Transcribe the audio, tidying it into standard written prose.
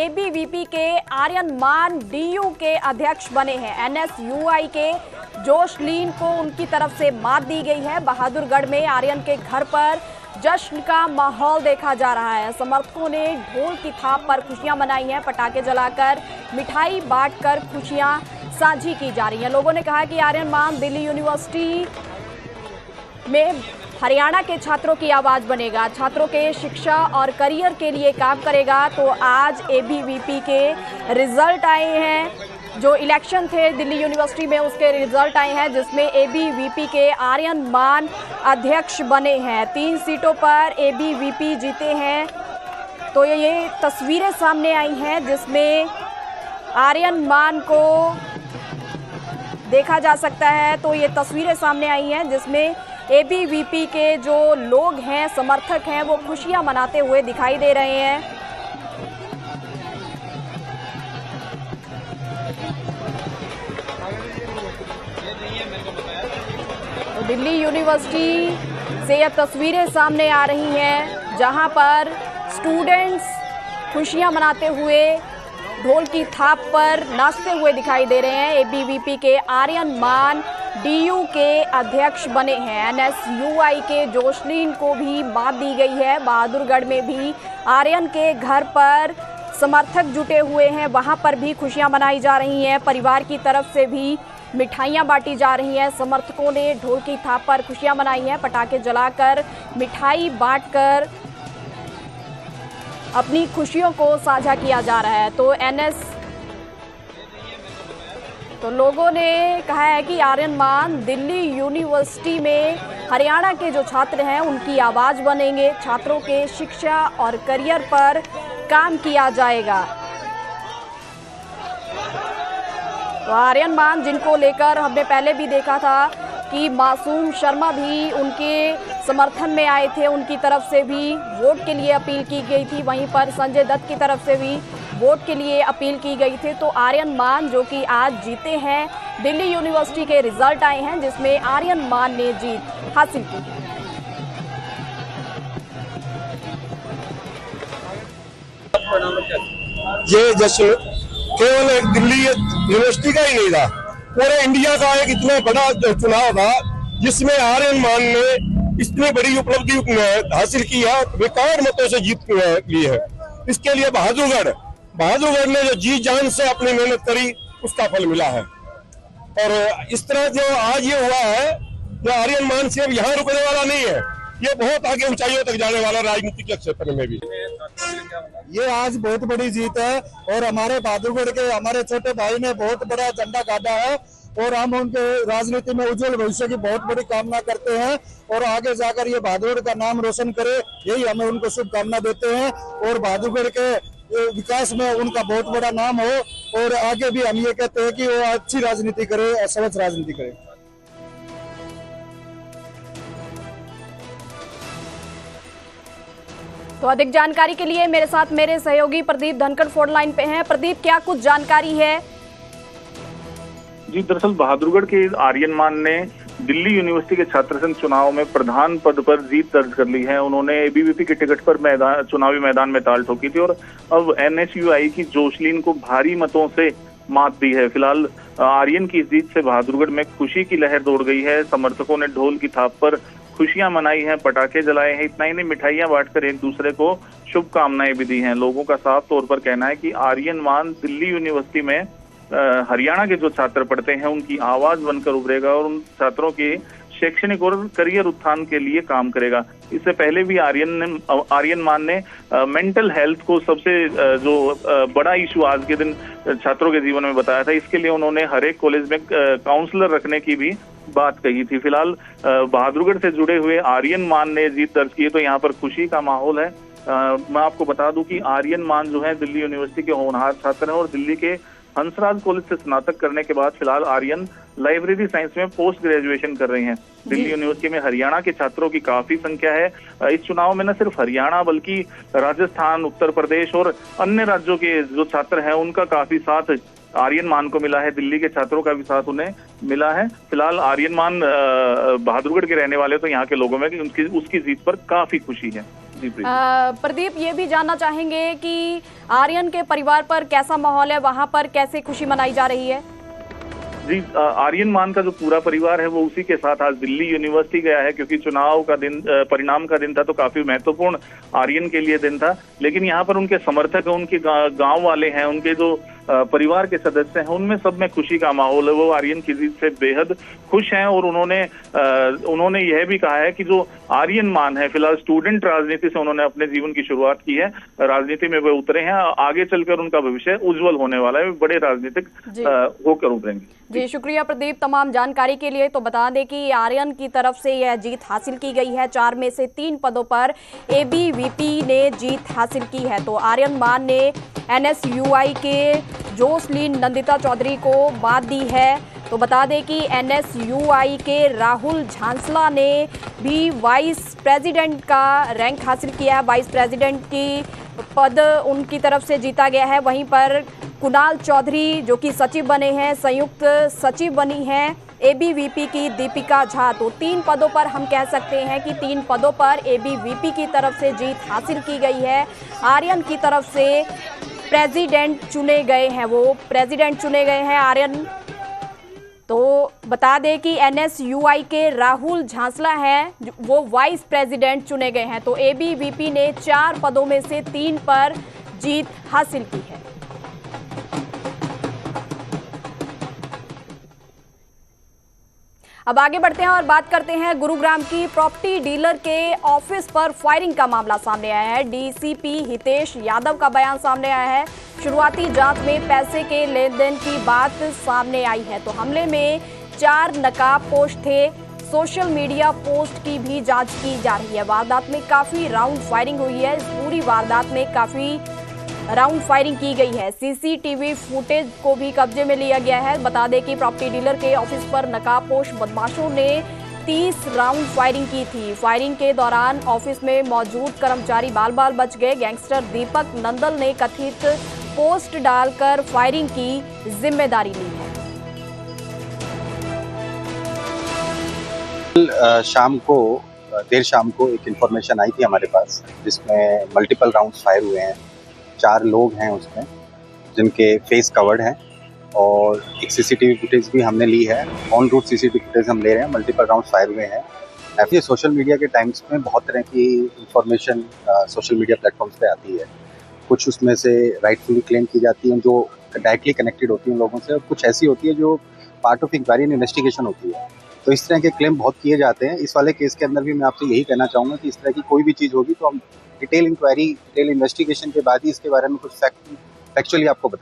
ABVP के आर्यन मान DU के अध्यक्ष बने हैं। एनएसयूआई के जोशलीन को उनकी तरफ से मात दी गई है। बहादुरगढ़ में आर्यन के घर पर जश्न का माहौल देखा जा रहा है। समर्थकों ने ढोल की थाप पर खुशियां मनाई हैं, पटाखे जलाकर मिठाई बांटकर खुशियां साझी की जा रही हैं। लोगों ने कहा कि आर्यन मान दिल्ली यूनिवर्सिटी में हरियाणा के छात्रों की आवाज बनेगा, छात्रों के शिक्षा और करियर के लिए काम करेगा। तो आज एबीवीपी के रिजल्ट आए हैं, जो इलेक्शन थे दिल्ली यूनिवर्सिटी में उसके रिजल्ट आए हैं, जिसमें एबीवीपी के आर्यन मान अध्यक्ष बने हैं। 3 सीटों पर एबीवीपी जीते हैं। तो ये तस्वीरें सामने आई हैं जिसमें आर्यन मान को देखा जा सकता है। तो ये तस्वीरें सामने आई हैं जिसमें एबीवीपी के जो लोग हैं, समर्थक हैं, वो खुशियां मनाते हुए दिखाई दे रहे हैं। तो दिल्ली यूनिवर्सिटी से ये तस्वीरें सामने आ रही हैं जहां पर स्टूडेंट्स खुशियां मनाते हुए ढोल की थाप पर नाचते हुए दिखाई दे रहे हैं। एबीवीपी के आर्यन मान डीयू के अध्यक्ष बने हैं। एनएसयूआई के जोशलीन को भी मात दी गई है। बहादुरगढ़ में भी आर्यन के घर पर समर्थक जुटे हुए हैं, वहां पर भी खुशियां मनाई जा रही हैं। परिवार की तरफ से भी मिठाइयां बांटी जा रही हैं। समर्थकों ने ढोल की थाप पर खुशियां मनाई हैं, पटाखे जलाकर मिठाई बांटकर अपनी खुशियों को साझा किया जा रहा है। तो लोगों ने कहा है कि आर्यन मान दिल्ली यूनिवर्सिटी में हरियाणा के जो छात्र हैं उनकी आवाज बनेंगे, छात्रों के शिक्षा और करियर पर काम किया जाएगा। तो आर्यन मान, जिनको लेकर हमने पहले भी देखा था कि मासूम शर्मा भी उनके समर्थन में आए थे, उनकी तरफ से भी वोट के लिए अपील की गई थी। वहीं पर संजय दत्त की तरफ से भी वोट के लिए अपील की गई थी। तो आर्यन मान जो कि आज जीते हैं, दिल्ली यूनिवर्सिटी के रिजल्ट आए हैं जिसमें आर्यन मान ने जीत हासिल की। ये जश्न केवल एक दिल्ली यूनिवर्सिटी का ही नहीं था, पूरे इंडिया का एक इतना बड़ा चुनाव था जिसमें आर्यन मान ने इतनी बड़ी उपलब्धि हासिल की है, रिकॉर्ड मतों से जीत ली है। इसके लिए बहादुरगढ़ ने जो जी जान से अपनी मेहनत करी उसका फल मिला है। और इस तरह जो आज ये हुआ है, जो आर्यन मान सिर्फ यहाँ रुकने वाला नहीं है, ये बहुत आगे ऊंचाइयों तक जाने वाला राजनीतिक के क्षेत्र में भी। ये आज बहुत बड़ी जीत है और हमारे बहादुरगढ़ के हमारे छोटे भाई ने बहुत बड़ा झंडा गाड़ा है और हम उनके राजनीति में उज्जवल भविष्य की बहुत बड़ी कामना करते हैं और आगे जाकर ये बहादुरगढ़ का नाम रोशन करे, यही हमें उनको शुभकामना देते हैं। और बहादुरगढ़ के विकास में उनका बहुत बड़ा नाम हो और आगे भी हम ये कहते हैं कि वो अच्छी राजनीति करे और स्वच्छ राजनीति करे। तो अधिक जानकारी के लिए मेरे साथ मेरे सहयोगी प्रदीप धनखड़ फोन लाइन पे हैं। प्रदीप, क्या कुछ जानकारी है? जी, दरअसल बहादुरगढ़ के आर्यन मान ने दिल्ली यूनिवर्सिटी के छात्र संघ चुनाव में प्रधान पद पर जीत दर्ज कर ली है। उन्होंने एबीवीपी के टिकट पर चुनावी मैदान में ताल ठोकी थी और अब एनएसयूआई की जोशलीन को भारी मतों से मात दी है। फिलहाल आर्यन की इस जीत से बहादुरगढ़ में खुशी की लहर दौड़ गई है। समर्थकों ने ढोल की थाप पर खुशियां मनाई हैं, पटाखे जलाए हैं। इतना ही नहीं, मिठाइयां बांटकर एक दूसरे को शुभकामनाएं भी दी हैं। लोगों का साफ तौर पर कहना है कि आर्यन मान दिल्ली यूनिवर्सिटी में हरियाणा के जो छात्र पढ़ते हैं उनकी आवाज बनकर उभरेगा और उन छात्रों के शैक्षणिक और करियर उत्थान के लिए काम करेगा। इससे पहले भी आर्यन मान ने मेंटल हेल्थ को सबसे जो बड़ा इशू आज के दिन छात्रों के जीवन में बताया था। इसके लिए उन्होंने हर एक कॉलेज में काउंसलर रखने की भी बात कही थी। फिलहाल बहादुरगढ़ से जुड़े हुए आर्यन मान ने जीत दर्ज की है, तो यहाँ पर खुशी का माहौल है। मैं आपको बता दूं कि आर्यन मान जो है दिल्ली यूनिवर्सिटी के होनहार छात्र हैं और दिल्ली के हंसराज कॉलेज से स्नातक करने के बाद फिलहाल आर्यन लाइब्रेरी साइंस में पोस्ट ग्रेजुएशन कर रहे हैं। दिल्ली यूनिवर्सिटी में हरियाणा के छात्रों की काफी संख्या है। इस चुनाव में न सिर्फ हरियाणा बल्कि राजस्थान, उत्तर प्रदेश और अन्य राज्यों के जो छात्र हैं उनका काफी साथ आर्यन मान को मिला है। दिल्ली के छात्रों का भी साथ उन्हें मिला है। फिलहाल आर्यन मान बहादुरगढ़ के रहने वाले तो यहाँ के लोगों में उसकी जीत पर काफी खुशी है। जी प्रदीप, ये भी जानना चाहेंगे कि आर्यन के परिवार पर कैसा माहौल है, वहां पर कैसे खुशी मनाई जा रही है? जी, आर्यन मान का जो पूरा परिवार है वो उसी के साथ आज दिल्ली यूनिवर्सिटी गया है, क्योंकि चुनाव का दिन, परिणाम का दिन था, तो काफी महत्वपूर्ण आर्यन के लिए दिन था। लेकिन यहाँ पर उनके समर्थक हैं, उनके गांव वाले हैं, उनके जो परिवार के सदस्य हैं, उनमें सब में खुशी का माहौल है। वो आर्यन की जीत से बेहद खुश हैं और उन्होंने यह भी कहा है कि जो आर्यन मान है, फिलहाल स्टूडेंट राजनीति से उन्होंने अपने जीवन की शुरुआत की है, राजनीति में वे उतरे हैं, आगे चलकर उनका भविष्य उज्जवल होने वाला है, बड़े राजनीतिक होकर उभरेंगे। जी, शुक्रिया प्रदीप तमाम जानकारी के लिए। तो बता दें कि आर्यन की तरफ से यह जीत हासिल की गई है। 4 में से 3 पदों पर एबीवीपी ने जीत हासिल की है। तो आर्यन मान ने एनएसयूआई के जोसलीन नंदिता चौधरी को मात दी है। तो बता दें कि एनएसयूआई के राहुल झांसला ने भी वाइस प्रेसिडेंट का रैंक हासिल किया है। वाइस प्रेसिडेंट की पद उनकी तरफ से जीता गया है। वहीं पर कुणाल चौधरी जो कि सचिव बने हैं, संयुक्त सचिव बनी हैं एबीवीपी की दीपिका झा। तो 3 पदों पर हम कह सकते हैं कि 3 पदों पर एबीवीपी की तरफ से जीत हासिल की गई है। आर्यन की तरफ से प्रेसिडेंट चुने गए हैं, वो प्रेसिडेंट चुने गए हैं आर्यन। तो बता दें कि एनएसयूआई के राहुल झांसला हैं, वो वाइस प्रेसिडेंट चुने गए हैं। तो एबीवीपी ने 4 पदों में से 3 पर जीत हासिल की है। अब आगे बढ़ते हैं और बात करते हैं गुरुग्राम की प्रॉपर्टी डीलर के ऑफिस पर फायरिंग का मामला सामने आया है। डीसीपी हितेश यादव का बयान सामने आया है। शुरुआती जांच में पैसे के लेन देन की बात सामने आई है। तो हमले में 4 नकाबपोश थे। सोशल मीडिया पोस्ट की भी जांच की जा रही है। वारदात में काफी राउंड फायरिंग हुई है। इस पूरी वारदात में काफी राउंड फायरिंग की गई है। सीसीटीवी फुटेज को भी कब्जे में लिया गया है। बता दें कि प्रॉपर्टी डीलर के ऑफिस पर नकाबपोश बदमाशों ने 30 राउंड फायरिंग की थी। फायरिंग के दौरान ऑफिस में मौजूद कर्मचारी बाल बाल बच गए। गैंगस्टर दीपक नंदल ने कथित पोस्ट डालकर फायरिंग की जिम्मेदारी ली है। देर शाम को एक इंफॉर्मेशन आई थी हमारे पास, जिसमें मल्टीपल राउंड्स फायर हुए हैं। 4 लोग हैं उसमें जिनके फेस कवर्ड हैं, और एक सीसीटीवी फुटेज भी हमने ली है। ऑन रूट सीसीटीवी फुटेज हम ले रहे हैं। मल्टीपल राउंड्स फायर हुए हैं। ऐसे सोशल मीडिया के टाइम्स में बहुत तरह की इंफॉर्मेशन सोशल मीडिया प्लेटफॉर्म्स पे आती है। कुछ उसमें से राइटफुली क्लेम की जाती है जो डायरेक्टली कनेक्टेड होती है लोगों से, और कुछ ऐसी होती है जो part of inquiry and investigation होती है। तो इस तरह के क्लेम बहुत किए जाते हैं। इस वाले केस के अंदर भी मैं आपसे यही कहना चाहूँगा कि इस तरह की कोई भी चीज़ होगी तो हम डिटेल इंक्वायरी, डिटेल इन्वेस्टिगेशन के बाद ही इसके बारे में कुछ फैक्चुअली आपको बता